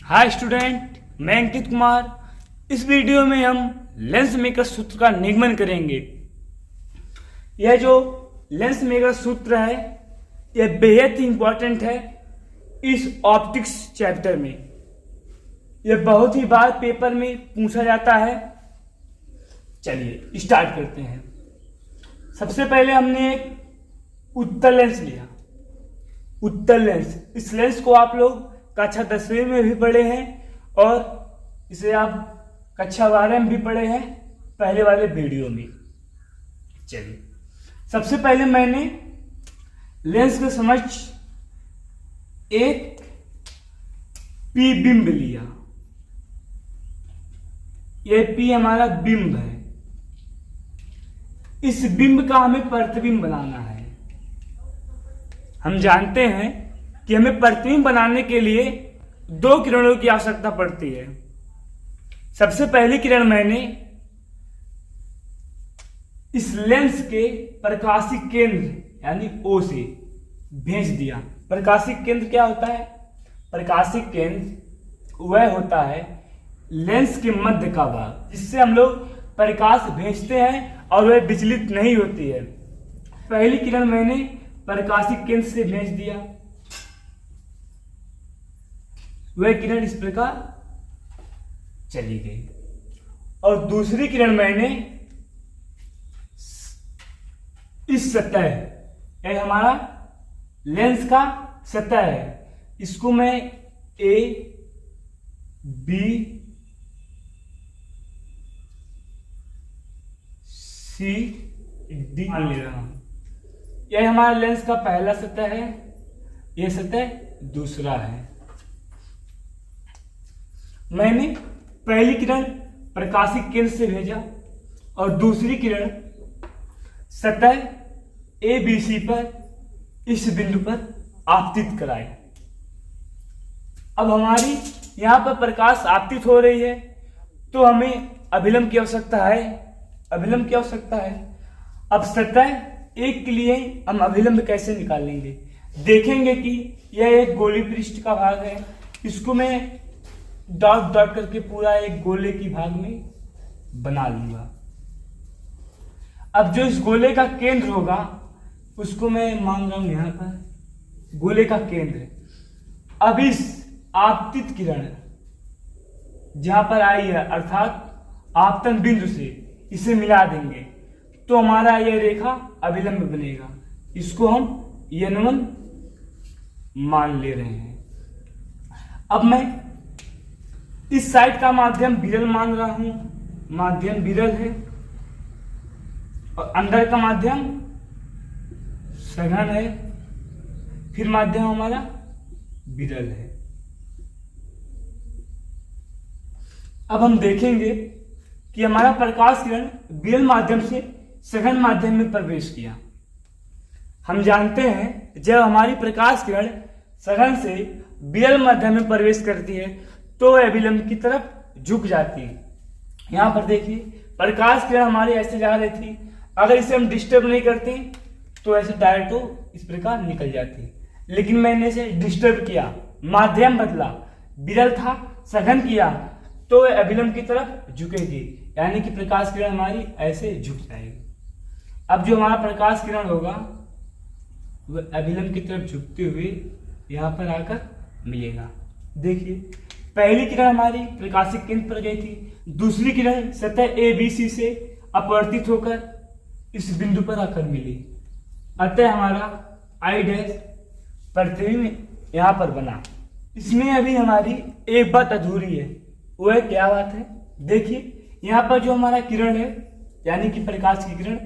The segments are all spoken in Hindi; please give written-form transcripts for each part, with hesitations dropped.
हाय स्टूडेंट, मैं अंकित कुमार। इस वीडियो में हम लेंस मेकर सूत्र का निगमन करेंगे। यह जो लेंस मेकर सूत्र है यह बेहद ही इंपॉर्टेंट है इस ऑप्टिक्स चैप्टर में। यह बहुत ही बार पेपर में पूछा जाता है। चलिए स्टार्ट करते हैं। सबसे पहले हमने एक उत्तल लेंस लिया। उत्तल लेंस, इस लेंस को आप लोग कक्षा 10वीं में भी पढ़े हैं और इसे आप कक्षा 12 में भी पढ़े हैं पहले वाले वीडियो में। चलिए सबसे पहले मैंने लेंस के समक्ष एक पी बिंब लिया। यह पी हमारा बिंब है। इस बिंब का हमें प्रतिबिंब बनाना है। हम जानते हैं कि हमें प्रतिबिंब बनाने के लिए दो किरणों की आवश्यकता पड़ती है। सबसे पहली किरण मैंने इस लेंस के प्रकाशिक केंद्र यानी O से भेज दिया। प्रकाशिक केंद्र क्या होता है? प्रकाशिक केंद्र वह होता है लेंस के मध्य का भाग जिससे हम लोग प्रकाश भेजते हैं और वह विचलित नहीं होती है। पहली किरण मैंने प्रकाशिक केंद्र से भेज दिया। वह किरण इस प्रकार चली गई और दूसरी किरण मैंने इस सतह, यह हमारा लेंस का सतह है, इसको मैं A, B, C, D मान ले रहा हूं। यह हमारा लेंस का पहला सतह है, यह सतह दूसरा है। मैंने पहली किरण प्रकाशिक केंद्र से भेजा और दूसरी किरण सतह ABC पर इस बिंदु पर आपतित कराई। अब हमारी यहां पर प्रकाश आपतित हो रही है तो हमें अभिलंब की आवश्यकता है। अभिलंब की आवश्यकता है। अब सतह एक के लिए हम अभिलंब कैसे निकालेंगे? देखेंगे कि यह एक गोली पृष्ठ का भाग है। इसको मैं डॉट डॉट करके पूरा एक गोले की भाग में बना लूंगा। अब जो इस गोले का केंद्र होगा उसको मैं मान रहा हूं यहां पर गोले का केंद्र। अब इस आपतित किरण जहां पर आई है अर्थात आपतन बिंदु से इसे मिला देंगे तो हमारा यह रेखा अभिलंब बनेगा। इसको हम N1 मान ले रहे हैं। अब मैं इस साइड का माध्यम विरल मान रहा हूं। माध्यम विरल है और अंदर का माध्यम सघन है, फिर माध्यम हमारा विरल है। अब हम देखेंगे कि हमारा प्रकाश किरण विरल माध्यम से सघन माध्यम में प्रवेश किया। हम जानते हैं जब हमारी प्रकाश किरण सघन से विरल माध्यम में प्रवेश करती है तो अभिलंब की तरफ झुक जाती है। यहां पर देखिए प्रकाश किरण हमारी ऐसे जा रही थी, अगर इसे हम डिस्टर्ब नहीं करते तो ऐसे डायरेक्ट इस प्रकार निकल जाती है। लेकिन मैंने इसे डिस्टर्ब किया, माध्यम बदला, विरल था सघन किया तो अभिलंब की तरफ झुकेगी, यानी कि प्रकाश किरण हमारी ऐसे झुक जाएगी। अब जो हमारा प्रकाश किरण होगा वह अभिलंब की तरफ झुकते हुए यहां पर आकर मिलेगा। देखिए पहली किरण हमारी प्रकाशिक केंद्र पर गई थी, दूसरी किरण सतह ABC से अपवर्तित होकर इस बिंदु पर आकर मिली। अतः हमारा I' प्रतिबिंब यहां पर बना। इसमें अभी हमारी एक बात अधूरी है। वह क्या बात है? देखिए यहां पर जो हमारा किरण है यानी कि प्रकाश की किरण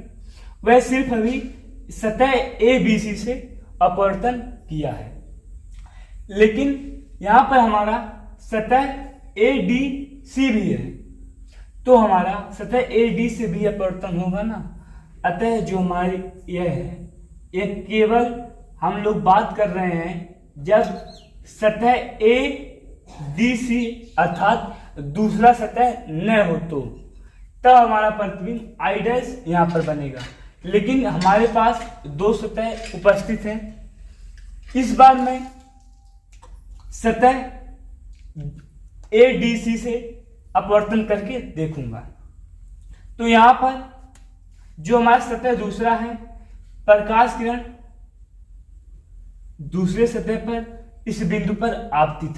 वह सिर्फ अभी सतह ABC से अपवर्तन किया है, लेकिन यहां पर हमारा सतह ADC भी है तो हमारा सतह AD से भी अपवर्तन होगा ना। अतः जो हमारी यह है यह केवल हम लोग बात कर रहे हैं जब सतह ADC अर्थात दूसरा सतह न हो तो तब हमारा प्रतिबिंब I' यहां पर बनेगा। लेकिन हमारे पास दो सतह उपस्थित हैं। इस बार मैं सतह ADC से अपवर्तन करके देखूंगा। तो यहां पर जो हमारा सतह दूसरा है, प्रकाश किरण दूसरे सतह पर इस बिंदु पर आपतित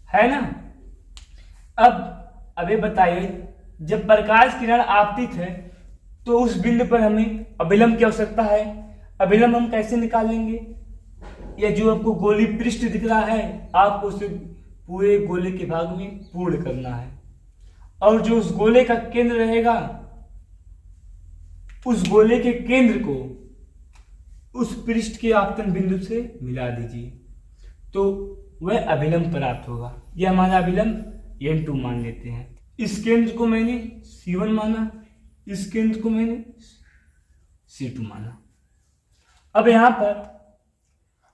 है ना। अब ये बताइए, जब प्रकाश किरण आपतित है तो उस बिंदु पर हमें अभिलंब की आवश्यकता है। अभिलंब हम कैसे निकालेंगे? यह जो आपको गोली पृष्ठ दिख रहा है, आपको उसे पूरे गोले के भाग में पूर्ण करना है, और जो उस गोले का केंद्र रहेगा, उस गोले के केंद्र को उस पृष्ठ के आपतन बिंदु से मिला दीजिए, तो वह अभिलंब प्राप्त होगा। यह हमारा अभिलंब N2 मान लेते हैं। इस केंद्र को मैंने C1 माना, इस केंद्र को मैंने C2 माना। अब यहां पर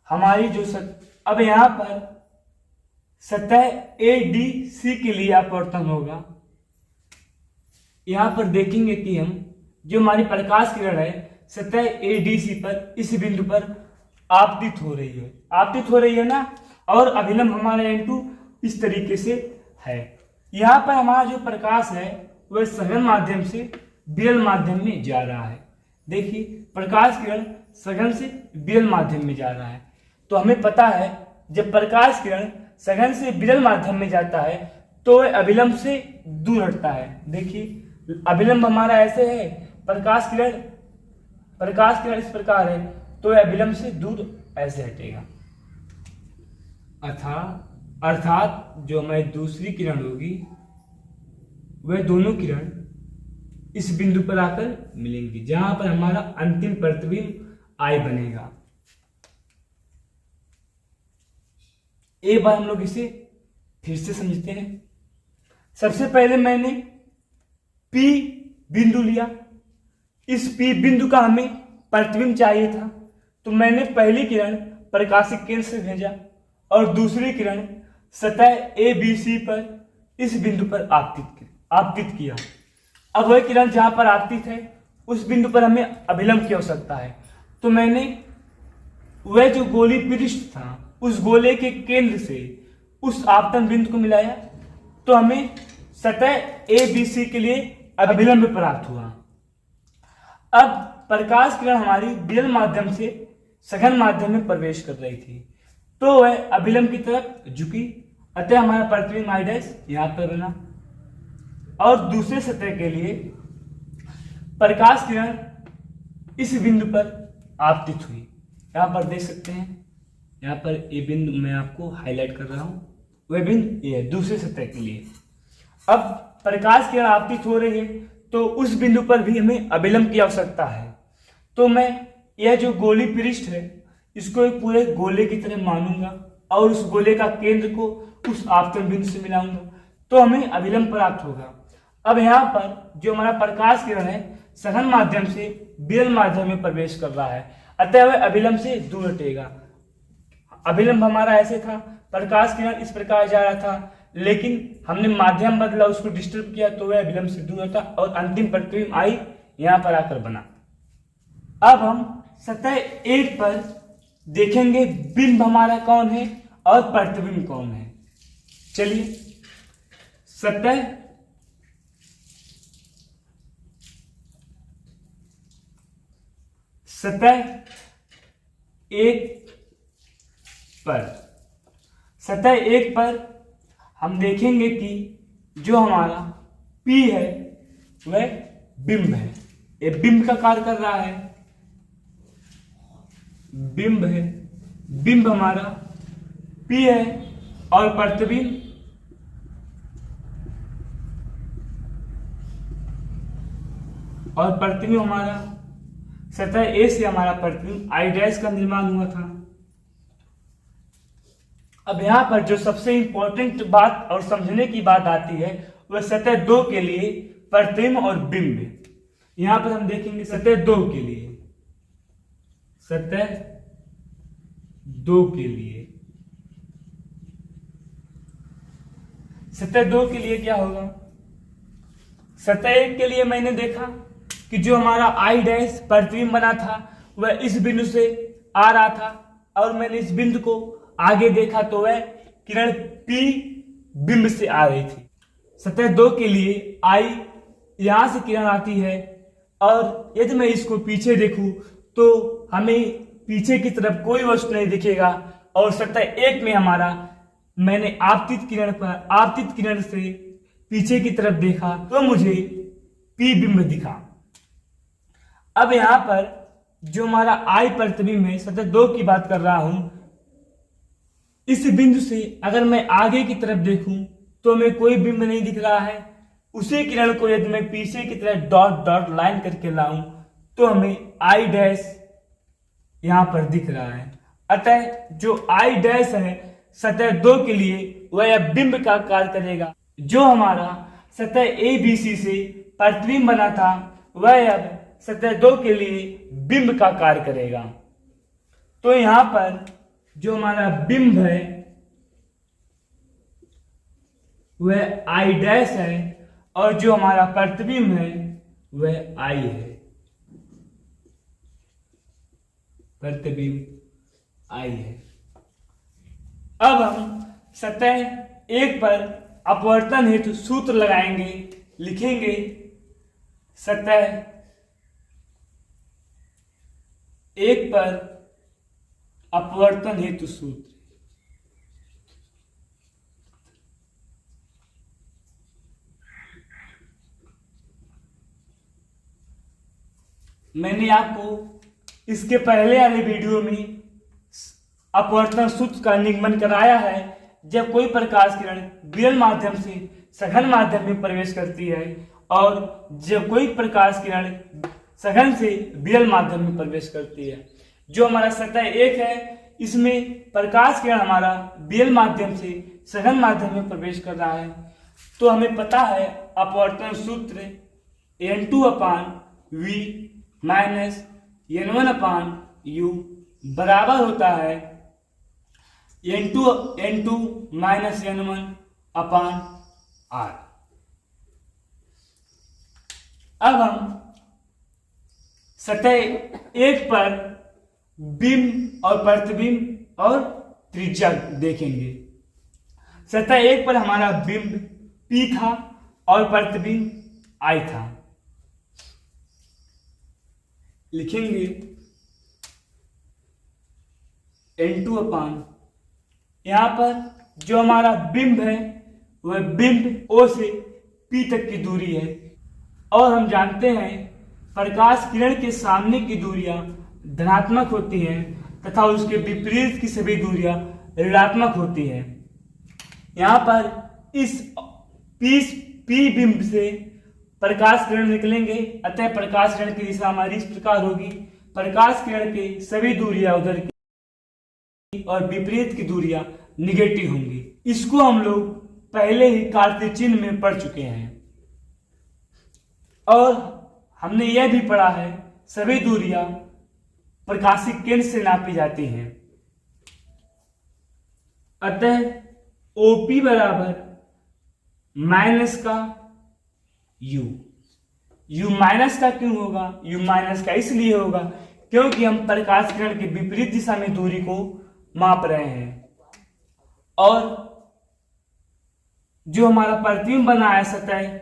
हमारी अब यहां पर सतह ADC के लिए अपवर्तन होगा। यहां पर देखेंगे कि हम जो हमारी प्रकाश किरण है सतह ADC पर इस बिंदु पर आपतित हो रही है ना, और अभिलंब हमारा N2 इस तरीके से है। यहाँ पर हमारा जो प्रकाश है वह सघन माध्यम से विरल माध्यम में जा रहा है। देखिए, प्रकाश किरण सघन से विरल माध्यम में जा रहा है, तो हमें पता है जब प्रकाश किरण सघन से विरल माध्यम में जाता है तो वह अभिलंब से दूर हटता है। देखिए, अभिलंब हमारा ऐसे है, प्रकाश किरण इस प्रकार है, तो वह अभिलंब से दूर ऐसे हटेगा। अर्थात जो हमारी दूसरी किरण होगी वह दोनों किरण इस बिंदु पर आकर मिलेंगी, जहां पर हमारा अंतिम प्रतिबिंब I बनेगा। एक बार हम लोग इसे फिर से समझते हैं। सबसे पहले मैंने P बिंदु लिया। इस P बिंदु का हमें प्रतिबिंब चाहिए था, तो मैंने पहली किरण प्रकाशिक केंद्र से भेजा और दूसरी किरण सतह ABC पर इस बिंदु पर आपतित किया। अब वह किरण जहां पर आपतित है उस बिंदु पर हमें अभिलंब की आवश्यकता है, तो मैंने वह जो गोली पृष्ठ था उस गोले के केंद्र से उस आपतन बिंदु को मिलाया, तो हमें सतह ABC के लिए अभिलंब प्राप्त हुआ। अब प्रकाश किरण हमारी विरल माध्यम से सघन माध्यम में प्रवेश कर रही थी, तो वह अभिलंब की तरफ झुकी, अतः हमारा प्रतिबिंब I' यहां पर बना। और दूसरे सतह के लिए प्रकाश किरण इस बिंदु पर आपतित हुई। यहां पर देख सकते हैं, यहां पर ये बिंदु मैं आपको हाईलाइट कर रहा हूं, वह बिंदु ये है दूसरे सतह के लिए। अब प्रकाश किरण आपतित हो रही है, तो उस बिंदु पर भी हमें अभिलंब की आवश्यकता है, तो मैं यह जो गोली पृष्ठ है इसको एक पूरे गोले की तरह मानूंगा और उस गोले का केंद्र को उस आपतन बिंदु से मिलाऊंगा, तो हमें अभिलंब प्राप्त होगा। अब यहाँ पर जो हमारा प्रकाश किरण है सघन माध्यम से विरल माध्यम में प्रवेश कर रहा है, अतः वह अभिलंब से दूर हटेगा। अभिलंब हमारा ऐसे था, प्रकाश किरण इस प्रकार जा रहा था, लेकिन हमने माध्यम बदला, उसको डिस्टर्ब किया, तो वह अभिलंब से दूर हटा और अंतिम प्रतिबिंब I यहाँ पर आकर बना। अब हम सतह 1 पर देखेंगे बिंब हमारा कौन है और प्रतिबिंब कौन है। चलिए, सतह 1 पर हम देखेंगे कि जो हमारा P है वह बिंब है। ये बिंब का कार्य कर रहा है, बिंब है, बिंब हमारा P है और प्रतिबिंब हमारा सतह A से हमारा प्रतिबिंब I' का निर्माण हुआ था। अब यहां पर जो सबसे इंपॉर्टेंट बात और समझने की बात आती है वह सतह 2 के लिए प्रतिबिंब और बिंब। यहां पर हम देखेंगे सतह 2 के लिए, सतह 2 के लिए, सतह 2 के लिए क्या होगा। सतह 1 के लिए मैंने देखा कि जो हमारा I' प्रतिबिंब बना था वह इस बिंदु से आ रहा था, और मैंने इस बिंदु को आगे देखा तो वह किरण P बिंब से आ रही थी। सतह 2 के लिए आई यहां से किरण आती है और यदि मैं इसको पीछे देखूं तो हमें पीछे की तरफ कोई वस्तु नहीं दिखेगा और सतह 1 में हमारा मैंने आपतित किरण से पीछे की तरफ देखा तो मुझे पी बिंब दिखा। अब यहां पर जो हमारा आई प्रतिबिंब है सतह 2 की बात कर रहा हूं, इस बिंदु से अगर मैं आगे की तरफ देखूं तो हमें कोई बिंब नहीं दिख रहा है। उसी किरण को यदि मैं पीछे की तरफ डॉट डॉट लाइन करके लाऊं तो हमें आई डैश यहां पर दिख रहा है। अतः जो आई डैश है सतह 2 के लिए वह अब बिंब का कार्य करेगा। जो हमारा सतह ए बी सी से प्रतिबिंब बना था वह अब सतह 2 के लिए बिंब का कार्य करेगा। तो यहां पर जो हमारा बिंब है वह आई डैश है और जो हमारा प्रतिबिंब है वह आई है। प्रतिबिंब आई है। अब हम सतह 1 पर अपवर्तन हेतु सूत्र लगाएंगे। लिखेंगे सतह 1 पर अपवर्तन हेतु सूत्र। मैंने आपको इसके पहले वाले वीडियो में अपवर्तन सूत्र का निगमन कराया है। जब कोई प्रकाश किरण विरल माध्यम से सघन माध्यम में प्रवेश करती है और जब कोई प्रकाश किरण सघन से विरल माध्यम में प्रवेश करती है। जो हमारा सतह 1 है इसमें प्रकाश किरण हमारा विरल माध्यम से सघन माध्यम में प्रवेश कर रहा है। तो हमें पता है अपवर्तन सूत्र N2/V माइनस N1/U बराबर होता है N2 माइनस N1/R। अब हम सतह 1 पर बिंब और प्रतिबिंब और त्रिज्या देखेंगे। सतह 1 पर हमारा बिंब P था और प्रतिबिंब I था। लिखेंगे N2/, यहां पर जो हमारा बिंब है वह बिंब O से P तक की दूरी है और हम जानते हैं प्रकाश किरण के सामने की दूरियां धनात्मक होती हैं तथा उसके विपरीत की सभी दूरियां ऋणात्मक होती हैं। यहां पर इस P बिंब से प्रकाश किरण निकलेंगे। अतः प्रकाश किरण की दिशा हमारी इस प्रकार होगी। प्रकाश किरण की सभी दूरियां उधर की और विपरीत की दूरियां निगेटिव होंगी। इसको हम लोग पहले ही कार्तीय चिन्ह में पढ़ चुके हैं और हमने यह भी पढ़ा है सभी दूरियां प्रकाशिक केंद्र से नापी जाती हैं। अतः OP बराबर माइनस का U माइनस का क्यों होगा? U माइनस का इसलिए होगा क्योंकि हम प्रकाश किरण के विपरीत दिशा में दूरी को माप रहे हैं और जो हमारा प्रतिबिंब बना है सतह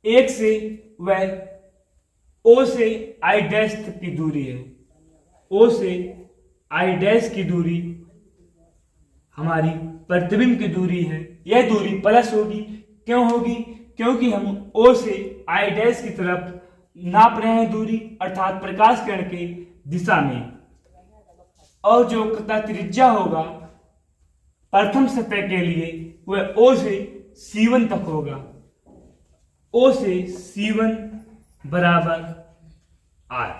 1 से वह O से I डैश तक की दूरी है। O से I डैश की दूरी हमारी प्रतिबिंब की दूरी है। यह दूरी प्लस होगी। क्यों होगी? क्योंकि हम O से I डैश की तरफ नाप रहे हैं दूरी अर्थात प्रकाश किरण के दिशा में। और जो त्रिज्या होगा प्रथम सतह के लिए वह O से C1 तक होगा। O से C1 बराबर R।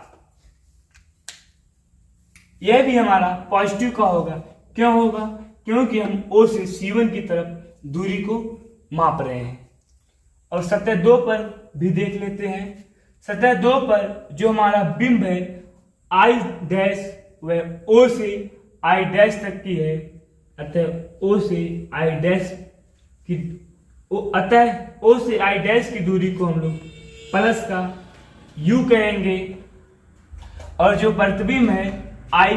यह भी हमारा पॉजिटिव का होगा। क्यों होगा? क्योंकि हम O से C1 की तरफ दूरी को माप रहे हैं। और सतह 2 पर भी देख लेते हैं। सतह 2 पर जो हमारा बिंब है I डैश वह O से I डैश तक की है। अतः O से I डैश की दूरी को हम लोग प्लस का U कहेंगे और जो प्रतिबिंब है I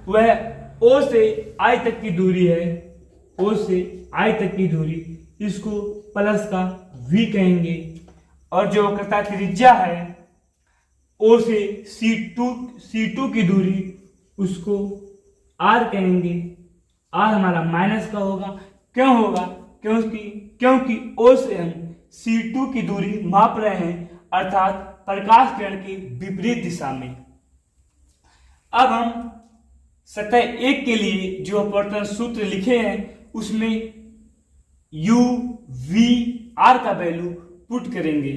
वह O से I तक की दूरी है। O से I तक की दूरी इसको प्लस का v कहेंगे, और जो वक्रता त्रिज्या है O से C2 की दूरी उसको r कहेंगे। r हमारा माइनस का होगा। क्यों होगा? क्योंकि O से हम C2 की दूरी माप रहे हैं, अर्थात प्रकाश किरण की विपरीत दिशा में। अब हम सतह 1 के लिए जो अपवर्तन सूत्र लिखे हैं उसमें u v r का वैल्यू पुट करेंगे।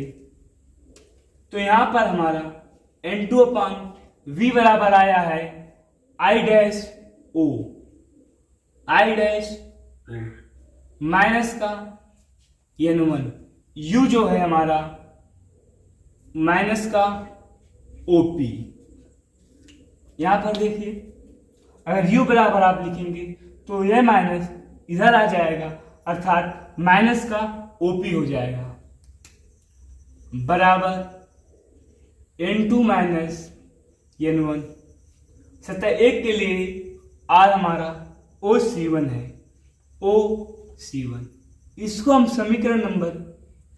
तो यहां पर हमारा N2/v बराबर आया है I डैश O माइनस का N1, u जो है हमारा माइनस का OP। यहां पर देखिए, अगर u बराबर आप लिखेंगे तो यह माइनस इधर आ जाएगा, अर्थात माइनस का OP हो जाएगा, बराबर N2 माइनस N1। सतह 1 के लिए r हमारा OC1 है, OC1। इसको हम समीकरण नंबर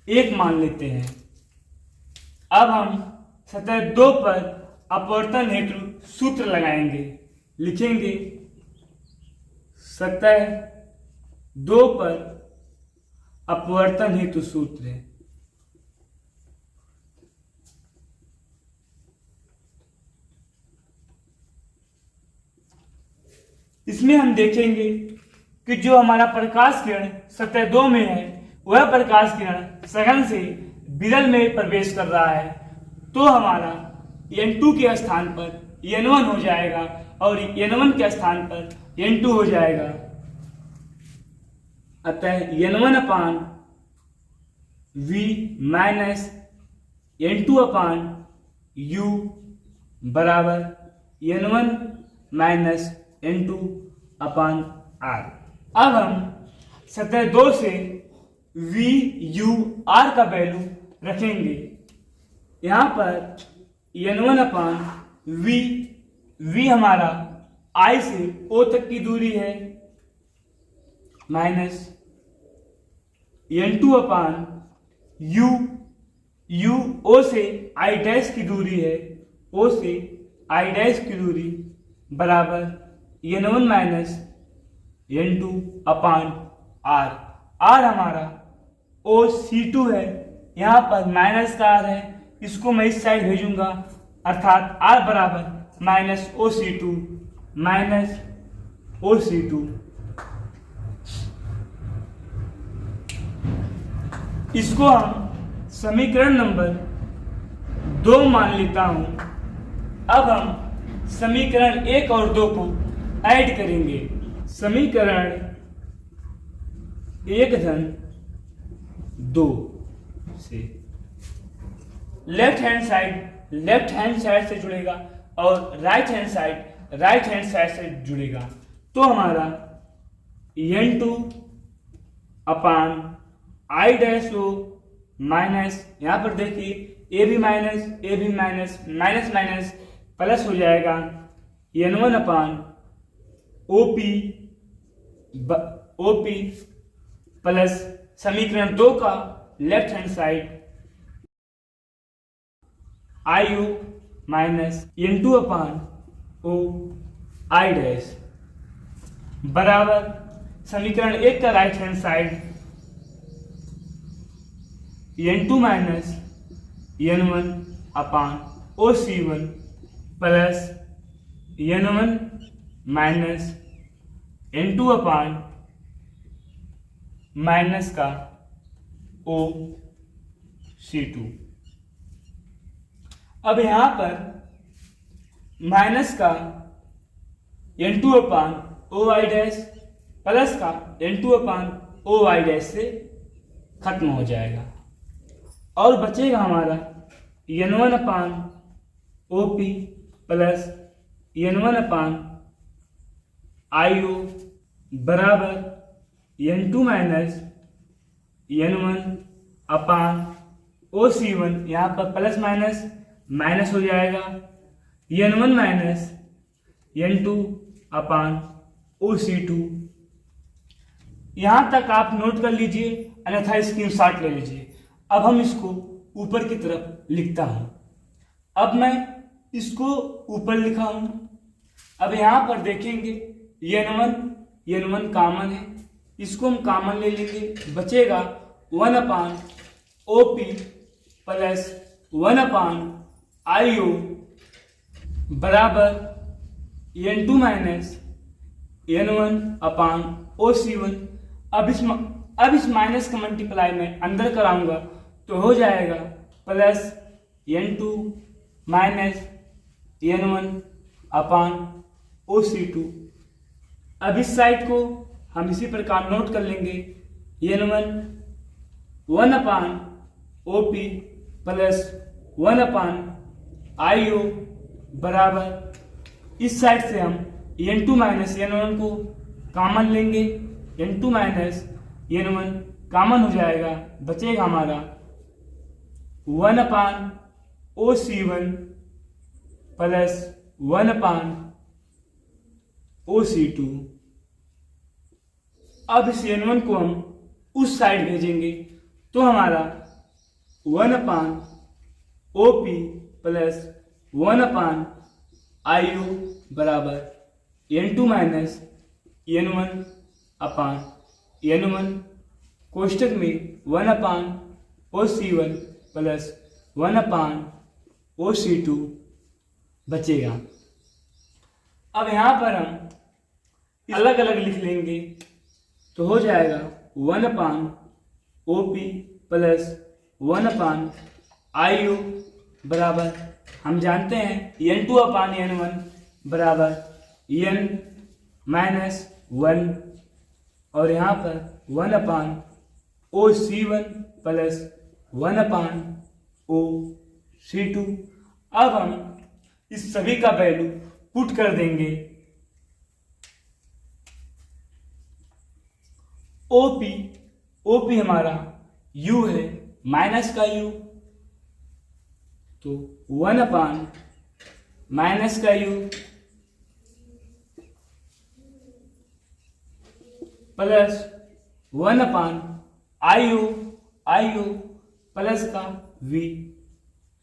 1 मान लेते हैं। अब हम सतह 2 पर अपवर्तन हेतु सूत्र लगाएंगे। लिखेंगे सतह 2 पर अपवर्तन हेतु सूत्र है। इसमें हम देखेंगे कि जो हमारा प्रकाश किरण सतह 2 में है वह प्रकाश किरण सघन से विरल में प्रवेश कर रहा है, तो हमारा N2 के स्थान पर N1 हो जाएगा और N1 के स्थान पर N2 हो जाएगा। अतः N1/v माइनस N2/u बराबर N1 माइनस N2/r। अब हम सतह 2 से v u r का वैल्यू रखेंगे। यहां पर N1/v, v हमारा I से O तक की दूरी है, माइनस N2/u, u O से I डैश की दूरी है, O से I डैश की दूरी बराबर N1 माइनस N2/r। r हमारा OC2 है, यहाँ पर माइनस का r है, इसको मैं इस साइड भेजूंगा, अर्थात r बराबर माइनस OC2। इसको हम समीकरण नंबर 2 मान लेता हूं। अब हम समीकरण 1 और 2 को ऐड करेंगे। समीकरण 1-2 से लेफ्ट हैंड साइड से जुड़ेगा और राइट हैंड साइड से जुड़ेगा, तो हमारा N2/I डैश O माइनस, यहाँ पर देखिए AB माइनस माइनस प्लस हो जाएगा N1/OP प्लस समीकरण 2 का left hand side IU minus N2/O I dash बराबर समीकरण 1 का right hand side N2 minus N1/OC1 plus N1 minus N2/ minus का OC2। अब यहां पर माइनस का N2/OI डैश प्लस का N2/OI डैश से खत्म हो जाएगा और बचेगा हमारा N1/OP प्लस N1/IO बराबर N2 माइनस N1/OC1, यहाँ पर प्लस माइनस हो जाएगा, N1 माइनस N2/OC2 यहां तक आप नोट कर लीजिए, अन्यथा स्क्रीनशॉट ले लीजिए। अब हम इसको ऊपर की तरफ लिखता हूं। अब मैं इसको ऊपर लिखा हूं। अब यहां पर देखेंगे n1 कॉमन है, इसको हम कॉमन ले लेंगे, बचेगा 1/OP प्लस 1/IO बराबर n2 माइनस n1/OC1। अब इस माइनस का मल्टीप्लाई मैं अंदर कराऊंगा तो हो जाएगा प्लस n2 माइनस n1/OC2। अब इस साइड को हम इसी प्रकार नोट कर लेंगे, n1 1/OP प्लस 1/IO बराबर, इस साइड से हम n2 माइनस n1 को कॉमन लेंगे, n2 माइनस n1 कॉमन हो जाएगा, बचेगा हमारा 1/OC1 प्लस 1/OC2। अब इस n1 को हम उस साइड भेजेंगे तो हमारा 1/OP प्लस 1/IO बराबर n2 माइनस n1/n1 कोष्टक में 1/OC1 प्लस 1/OC2 बचेगा। अब यहां पर हम अलग अलग लिख लेंगे तो हो जाएगा 1/OP प्लस 1/IO बराबर, हम जानते हैं n2/n1 बराबर n माइनस 1 और यहाँ पर 1/OC1 प्लस 1/OC2। अब हम इस सभी का वैल्यू पुट कर देंगे। OP हमारा U है, माइनस का U, तो 1/माइनस का U प्लस 1/IO प्लस का V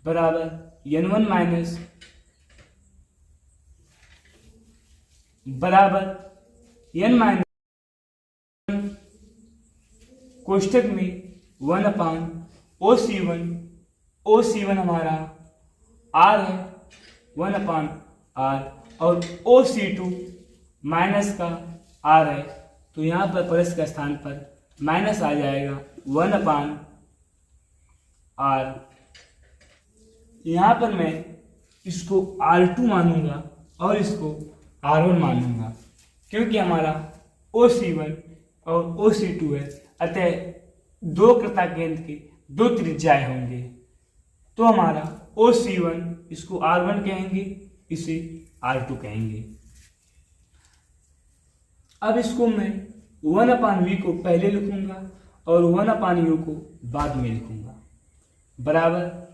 बराबर n1 माइनस बराबर n माइनस कोष्टक में 1/OC1 हमारा R है 1/R और OC2 माइनस का R है, तो यहाँ पर प्लस का स्थान पर माइनस आ जाएगा 1/R। यहाँ पर मैं इसको R2 मानूंगा और इसको R1 मानूंगा, क्योंकि हमारा OC1 और OC2 है, अतः दो कृता केंद्र के दो त्रिज्याएं होंगे। तो हमारा OC1 इसको R1 कहेंगे, इसे R2 कहेंगे। अब इसको मैं 1/V को पहले लिखूंगा और 1/U को बाद में लिखूंगा, बराबर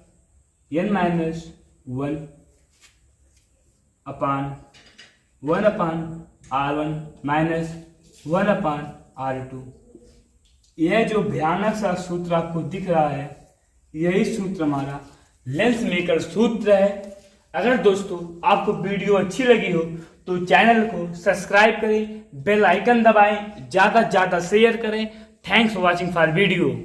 n minus 1/1/R1 minus 1/R2। यह जो भयानक सा सूत्र आपको दिख रहा है, यही सूत्र हमारा लेंस मेकर सूत्र है। अगर दोस्तों आपको वीडियो अच्छी लगी हो तो चैनल को सब्सक्राइब करें, बेल आइकन दबाएं, ज़्यादा से ज़्यादा शेयर करें। Thanks for watching for video.